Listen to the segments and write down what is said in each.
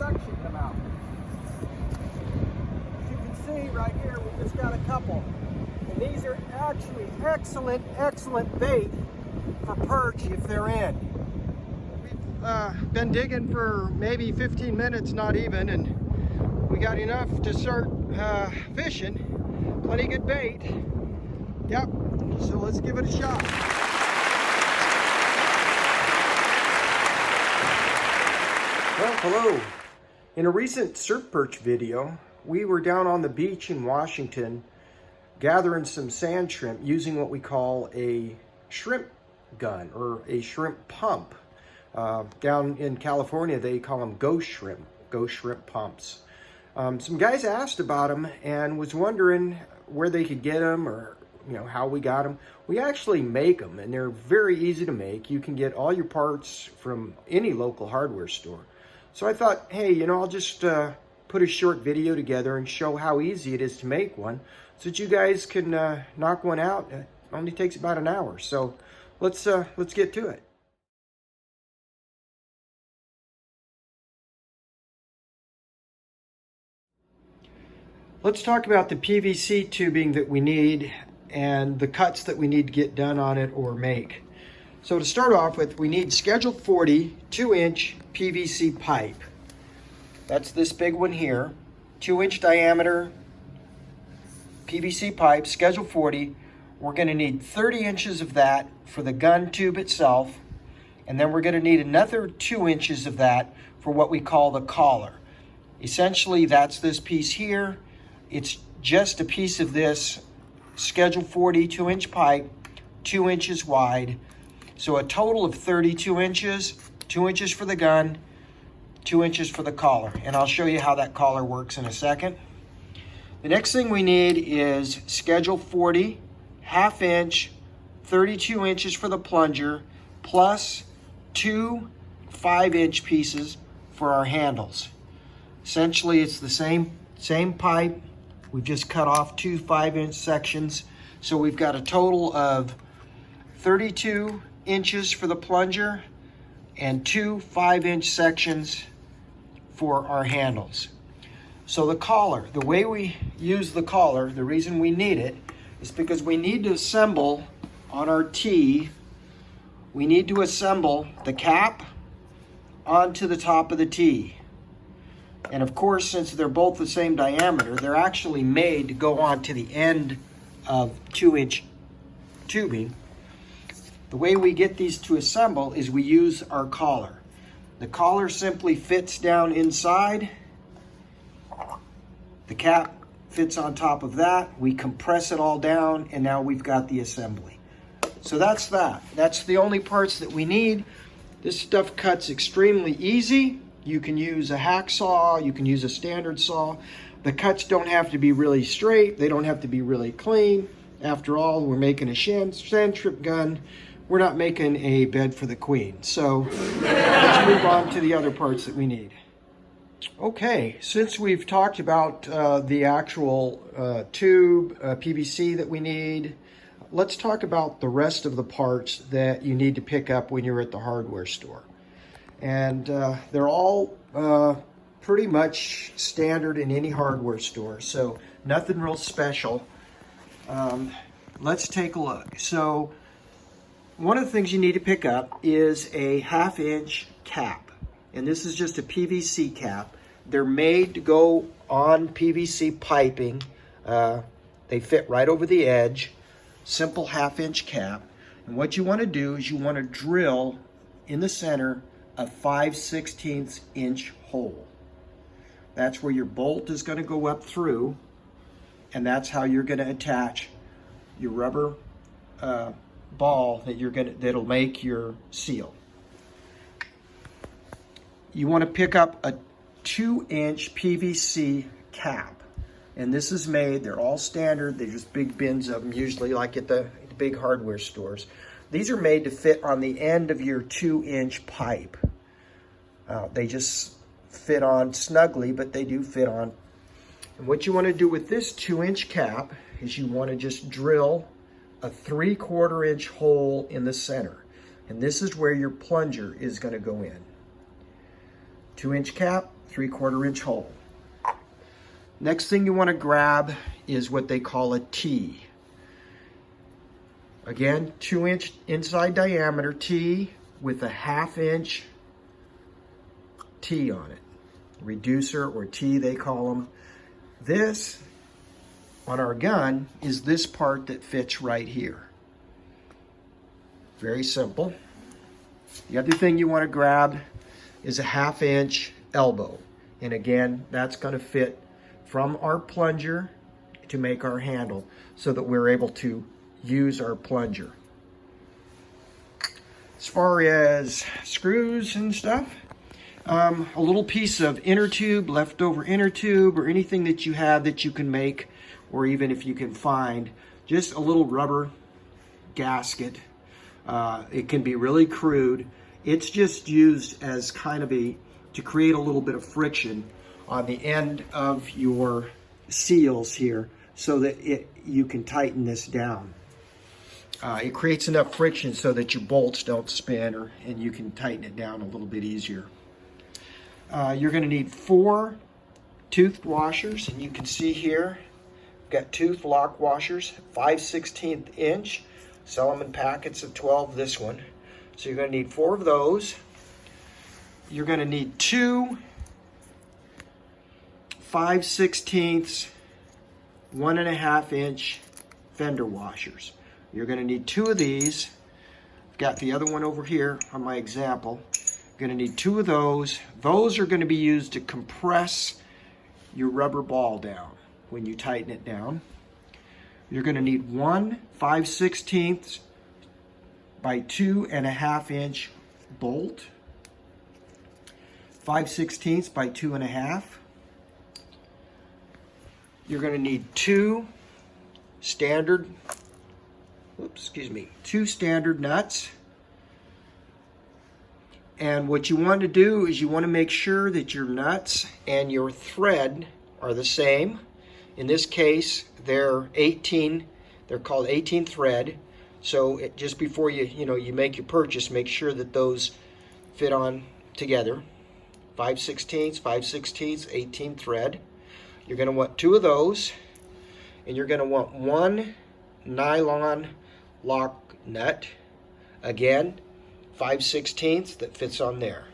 suction them out. As you can see right here, we just got a couple. And these are actually excellent bait for perch if they're in. We've been digging for maybe 15 minutes, not even, and we got enough to start fishing. Plenty good bait. Yep, so let's give it a shot. Well, hello. In a recent surf perch video, we were down on the beach in Washington gathering some sand shrimp using what we call a shrimp gun or a shrimp pump. Down in California, they call them ghost shrimp pumps. Some guys asked about them and was wondering where they could get them or how we got them. We actually make them, and they're very easy to make. You can get all your parts from any local hardware store. So I thought, hey, I'll just put a short video together and show how easy it is to make one so that you guys can knock one out. It only takes about an hour. So let's get to it. Let's talk about the PVC tubing that we need and the cuts that we need to get done on it or make. So to start off with, we need Schedule 40 2-inch PVC pipe. That's this big one here, 2-inch diameter PVC pipe, Schedule 40. We're going to need 30 inches of that for the gun tube itself, and then we're going to need another 2 inches of that for what we call the collar. Essentially, that's this piece here. It's just a piece of this Schedule 40 2-inch pipe, 2 inches wide. So a total of 32 inches, 2 inches for the gun, 2 inches for the collar. And I'll show you how that collar works in a second. The next thing we need is Schedule 40, 1/2 inch, 32 inches for the plunger, plus 2 5-inch pieces for our handles. Essentially, it's the same pipe. We've just cut off 2 5-inch sections. So we've got a total of 32 inches for the plunger and 2 5-inch sections for our handles. So the collar, the way we use the collar, the reason we need it is because we need to assemble on our tee, we need to assemble the cap onto the top of the tee. And of course, since they're both the same diameter, they're actually made to go on to the end of 2-inch tubing. The way we get these to assemble is we use our collar. The collar simply fits down inside. The cap fits on top of that. We compress it all down, and now we've got the assembly. So that's that. That's the only parts that we need. This stuff cuts extremely easy. You can use a hacksaw, you can use a standard saw. The cuts don't have to be really straight, they don't have to be really clean. After all, we're making a sand shrimp gun. We're not making a bed for the queen. So let's move on to the other parts that we need. Okay, since we've talked about the actual tube, PVC that we need, let's talk about the rest of the parts that you need to pick up when you're at the hardware store. And they're all pretty much standard in any hardware store, so nothing real special. Let's take a look. So one of the things you need to pick up is a 1/2 inch cap, and this is just a PVC cap. They're made to go on PVC piping. They fit right over the edge. Simple 1/2 inch cap. And what you want to do is you want to drill in the center a 5/16 inch hole. That's where your bolt is going to go up through, and that's how you're going to attach your rubber ball that'll make your seal. You want to pick up a 2-inch PVC cap, and this is made, they're all standard, they're just big bins of them, usually like at the big hardware stores. These are made to fit on the end of your 2-inch pipe. They just fit on snugly, but they do fit on. And what you want to do with this 2-inch cap is you want to just drill a 3/4 inch hole in the center. And this is where your plunger is going to go in. 2-inch cap, 3/4 inch hole. Next thing you want to grab is what they call a T. Again, 2-inch inside diameter T with a 1/2 inch T on it. Reducer, or T they call them. This, on our gun, is this part that fits right here. Very simple. The other thing you want to grab is a 1/2 inch elbow. And again, that's going to fit from our plunger to make our handle so that we're able to use our plunger. As far as screws and stuff, a little piece of inner tube, leftover inner tube, or anything that you have that you can make, or even if you can find, just a little rubber gasket. It can be really crude. It's just used as kind of to create a little bit of friction on the end of your seals here so that you can tighten this down. It creates enough friction so that your bolts don't spin, and you can tighten it down a little bit easier. You're going to need 4 toothed washers, and you can see here, we've got tooth lock washers, 5/16 inch. Sell them in packets of 12, this one. So you're going to need 4 of those. You're going to need 2 5/16 1.5 inch fender washers. You're going to need 2 of these. I've got the other one over here on my example. You're going to need 2 of those. Those are going to be used to compress your rubber ball down when you tighten it down. You're going to need 1 5/16 by 2.5 inch bolt. 5/16 by 2.5. You're going to need 2 standard nuts. And what you want to do is you want to make sure that your nuts and your thread are the same. In this case, they're called 18 thread. So just before you make your purchase, make sure that those fit on together. 5/16, 5/16, 18 thread. You're going to want 2 of those, and you're going to want 1 nylon lock nut. Again, 5/16 that fits on there.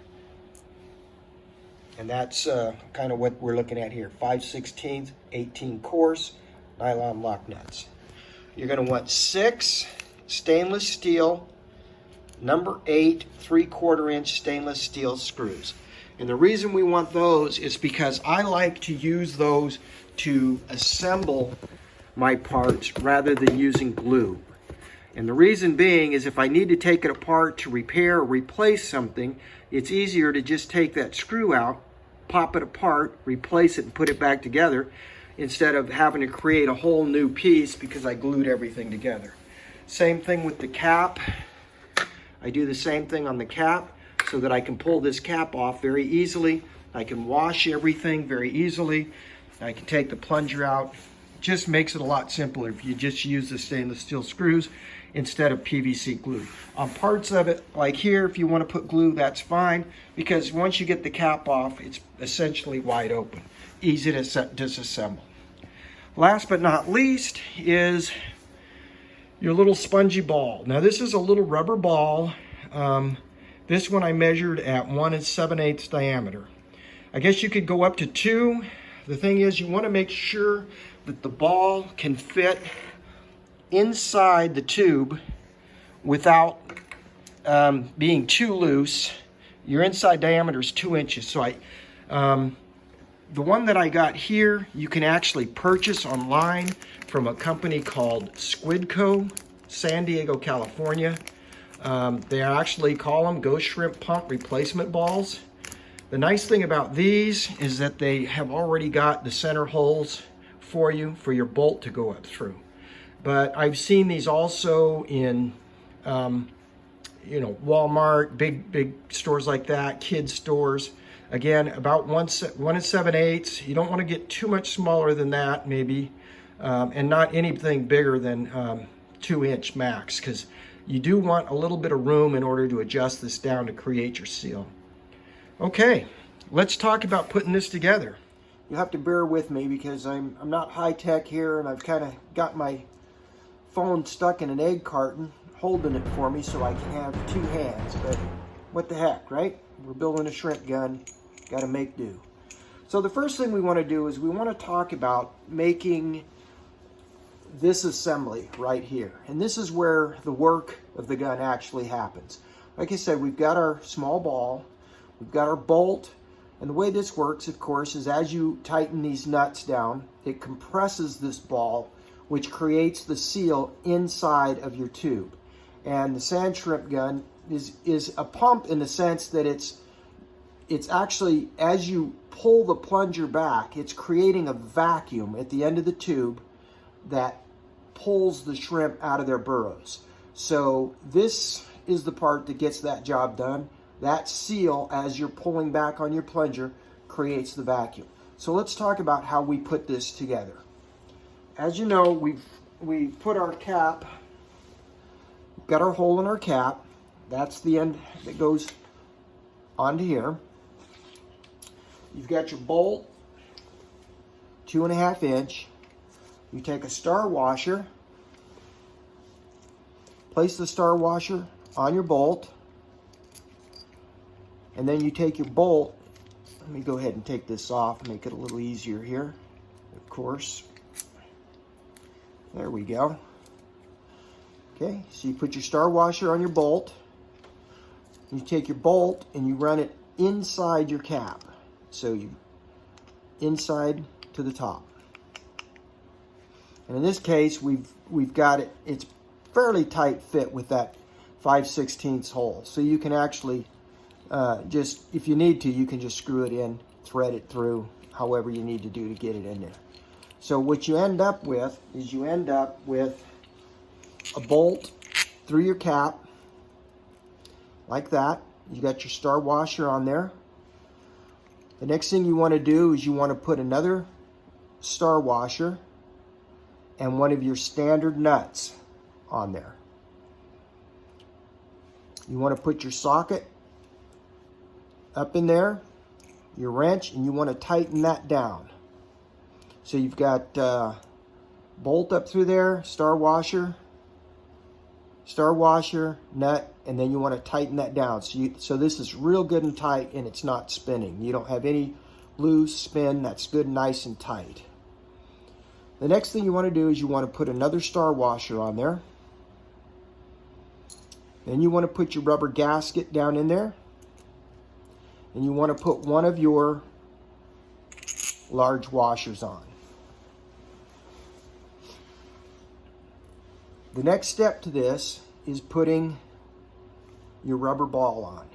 And that's kind of what we're looking at here. 5/16, 18 course nylon lock nuts. You're going to want 6 stainless steel number 8 3/4 inch stainless steel screws. And the reason we want those is because I like to use those to assemble my parts rather than using glue. And the reason being is if I need to take it apart to repair or replace something, it's easier to just take that screw out, pop it apart, replace it, and put it back together instead of having to create a whole new piece because I glued everything together. Same thing with the cap. I do the same thing on the cap so that I can pull this cap off very easily. I can wash everything very easily. I can take the plunger out. It just makes it a lot simpler if you just use the stainless steel screws instead of PVC glue. On parts of it, like here, if you want to put glue, that's fine, because once you get the cap off, it's essentially wide open. Easy to disassemble. Last but not least is your little spongy ball. Now this is a little rubber ball. This one I measured at 1 7/8 diameter. I guess you could go up to 2. The thing is, you want to make sure that the ball can fit inside the tube without being too loose. Your inside diameter is 2 inches. So the one that I got here, you can actually purchase online from a company called Squidco, San Diego, California. They actually call them Ghost Shrimp Pump replacement balls. The nice thing about these is that they have already got the center holes for you for your bolt to go up through. But I've seen these also in Walmart, big stores like that, kids stores. Again, about 1 7/8. You don't want to get too much smaller than that, maybe, and not anything bigger than 2 inch max, because you do want a little bit of room in order to adjust this down to create your seal. Okay, let's talk about putting this together. You have to bear with me because I'm not high tech here, and I've kind of got my phone stuck in an egg carton holding it for me so I can have two hands. But what the heck, right? We're building a shrimp gun, got to make do. So the first thing we want to do is we want to talk about making this assembly right here. And this is where the work of the gun actually happens. Like I said, we've got our small ball, we've got our bolt, and the way this works, of course, is as you tighten these nuts down, it compresses this ball, which creates the seal inside of your tube. And the sand shrimp gun is a pump in the sense that it's actually, as you pull the plunger back, it's creating a vacuum at the end of the tube that pulls the shrimp out of their burrows. So this is the part that gets that job done. That seal, as you're pulling back on your plunger, creates the vacuum. So let's talk about how we put this together. As you know, we put our cap, got our hole in our cap. That's the end that goes onto here. You've got your bolt, 2.5 inch. You take a star washer, place the star washer on your bolt, and then you take your bolt. Let me go ahead and take this off, make it a little easier here, of course. There we go. Okay, so you put your star washer on your bolt. You take your bolt and you run it inside your cap. So you inside to the top. And in this case, we've got it, it's fairly tight fit with that 5/16 hole. So you can actually just, if you need to, you can just screw it in, thread it through, however you need to do to get it in there. So what you end up with is you end up with a bolt through your cap, like that. You got your star washer on there. The next thing you want to do is you want to put another star washer and one of your standard nuts on there. You want to put your socket up in there, your wrench, and you want to tighten that down. So you've got bolt up through there, star washer, nut, and then you want to tighten that down. So this is real good and tight, and it's not spinning. You don't have any loose spin. That's good and nice and tight. The next thing you want to do is you want to put another star washer on there. Then you want to put your rubber gasket down in there. And you want to put one of your large washers on. The next step to this is putting your rubber ball on.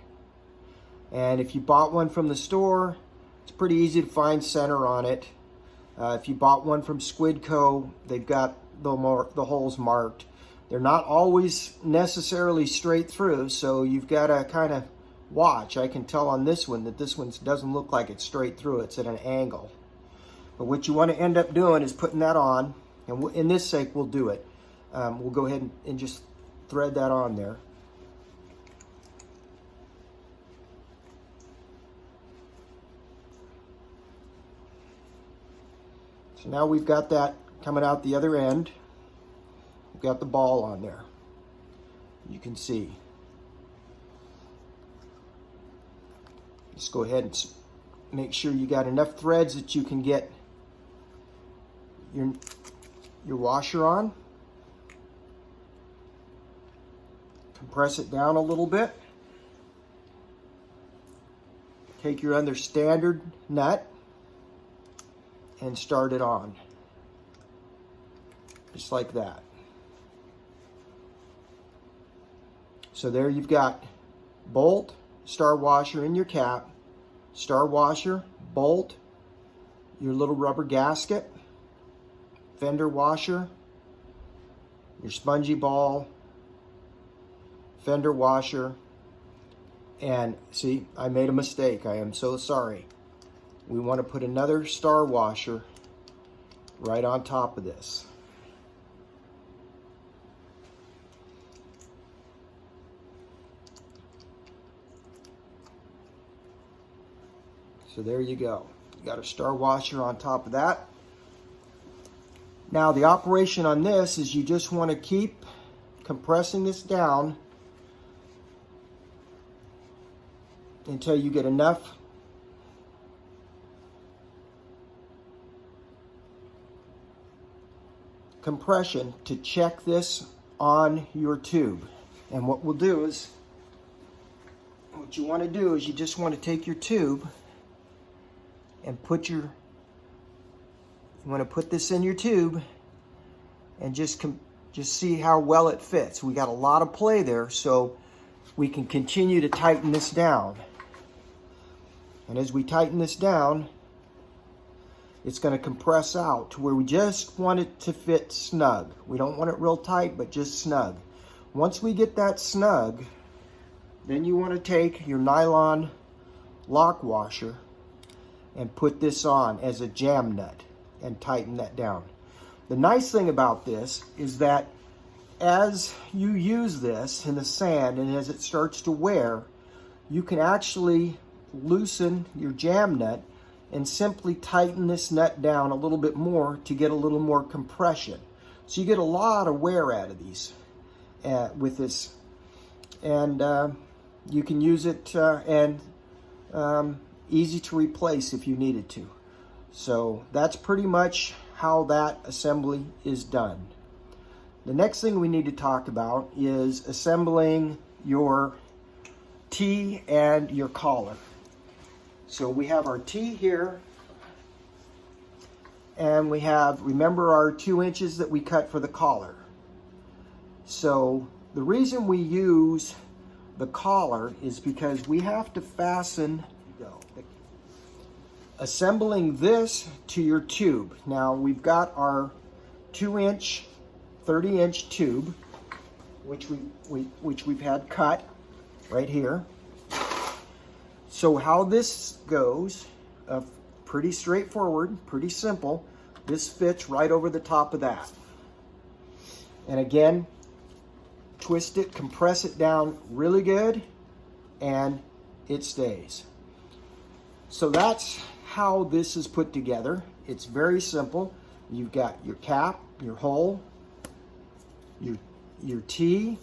And if you bought one from the store, it's pretty easy to find center on it. If you bought one from Squidco, they've got the holes marked. They're not always necessarily straight through, so you've got to kind of watch. I can tell on this one that this one doesn't look like it's straight through. It's at an angle. But what you want to end up doing is putting that on, and in this sake, we'll do it. We'll go ahead and just thread that on there. So now we've got that coming out the other end. We've got the ball on there. You can see. Just go ahead and make sure you got enough threads that you can get your washer on. Compress it down a little bit. Take your other standard nut and start it on. Just like that. So there you've got bolt, star washer in your cap, star washer, bolt, your little rubber gasket, fender washer, your spongy ball, fender washer, and see, I made a mistake. I am so sorry. We want to put another star washer right on top of this. So there you go. You got a star washer on top of that. Now the operation on this is you just want to keep compressing this down until you get enough compression to check this on your tube. And what we'll do is, what you want to do is you just want to take your tube and you want to put this in your tube and just see how well it fits. We got a lot of play there, so we can continue to tighten this down. And as we tighten this down, it's going to compress out to where we just want it to fit snug. We don't want it real tight, but just snug. Once we get that snug, then you want to take your nylon lock washer and put this on as a jam nut and tighten that down. The nice thing about this is that as you use this in the sand and as it starts to wear, you can actually loosen your jam nut and simply tighten this nut down a little bit more to get a little more compression. So you get a lot of wear out of these with this. And you can use it easy to replace if you needed to. So that's pretty much how that assembly is done. The next thing we need to talk about is assembling your T and your collar. So we have our T here, and we have, remember, our 2 inches that we cut for the collar. So the reason we use the collar is because we have to fasten, assembling this to your tube. Now we've got our 2-inch, 30-inch tube, which we've had cut right here. So how this goes, pretty straightforward, pretty simple. This fits right over the top of that. And again, twist it, compress it down really good, and it stays. So that's how this is put together. It's very simple. You've got your cap, your hole, your T,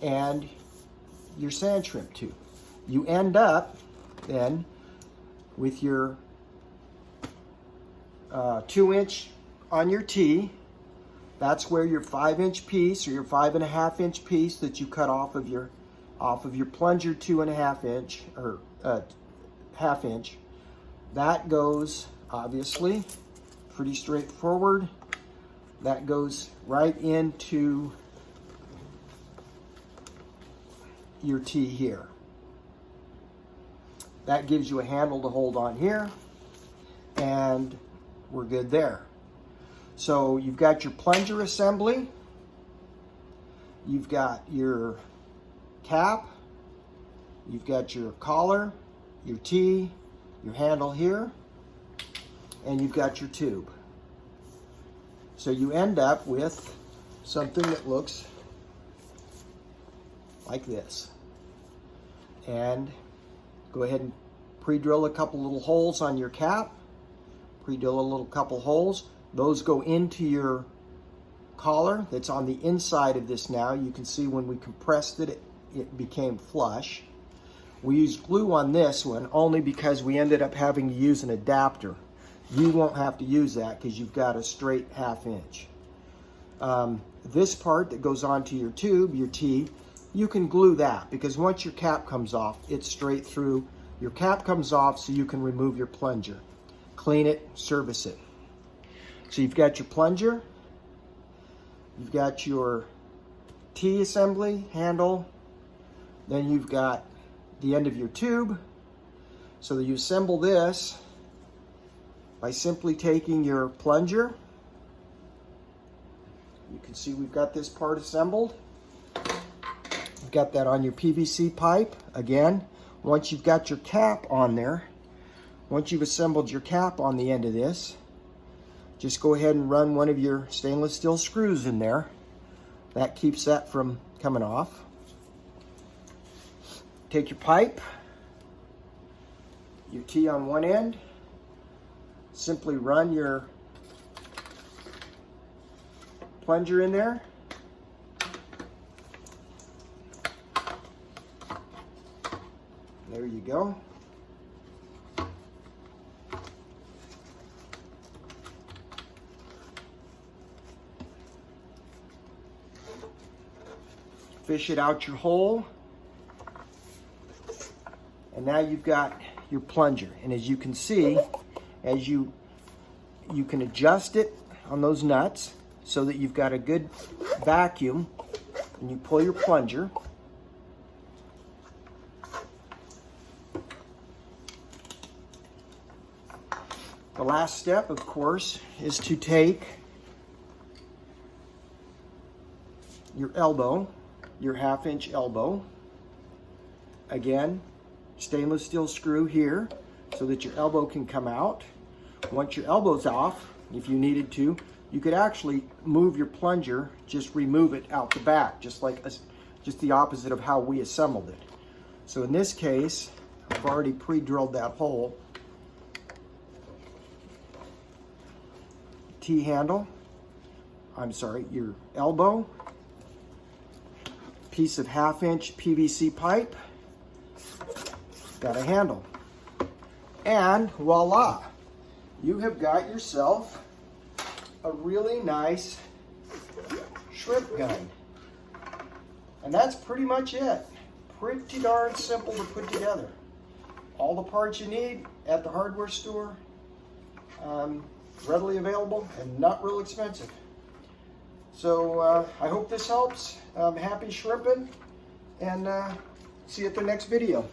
and your sand shrimp tube. You end up then with your 2-inch on your T. That's where your 5-inch piece or your 5.5-inch piece that you cut off of your plunger 2.5-inch or 1/2 inch. That goes, obviously, pretty straightforward. That goes right into your T here. That gives you a handle to hold on here, and we're good there. So you've got your plunger assembly, you've got your cap, you've got your collar, your T, your handle here, and you've got your tube. So you end up with something that looks like this. And go ahead and pre-drill a couple little holes on your cap. Pre-drill a little couple holes. Those go into your collar that's on the inside of this now. You can see when we compressed it, it became flush. We used glue on this one only because we ended up having to use an adapter. You won't have to use that because you've got a straight 1/2 inch. This part that goes onto your tube, your T, you can glue that because once your cap comes off, it's straight through. Your cap comes off so you can remove your plunger. Clean it, service it. So you've got your plunger, you've got your T assembly handle, then you've got the end of your tube. So that you assemble this by simply taking your plunger. You can see we've got this part assembled. You've got that on your PVC pipe. Again, once you've got your cap on there, once you've assembled your cap on the end of this, just go ahead and run one of your stainless steel screws in there. That keeps that from coming off. Take your pipe, your T on one end. Simply run your plunger in there. There you go. Fish it out your hole. And now you've got your plunger. And as you can see, as you can adjust it on those nuts so that you've got a good vacuum, and you pull your plunger. The last step, of course, is to take your elbow, your 1/2-inch elbow. Again, stainless steel screw here so that your elbow can come out. Once your elbow's off, if you needed to, you could actually move your plunger, just remove it out the back, just the opposite of how we assembled it. So in this case, I've already pre-drilled that hole. T-handle, your elbow, piece of 1/2-inch PVC pipe, got a handle. And voila, you have got yourself a really nice shrimp gun. And that's pretty much it. Pretty darn simple to put together. All the parts you need at the hardware store, readily available and not real expensive. So I hope this helps. Happy shrimping, and see you at the next video.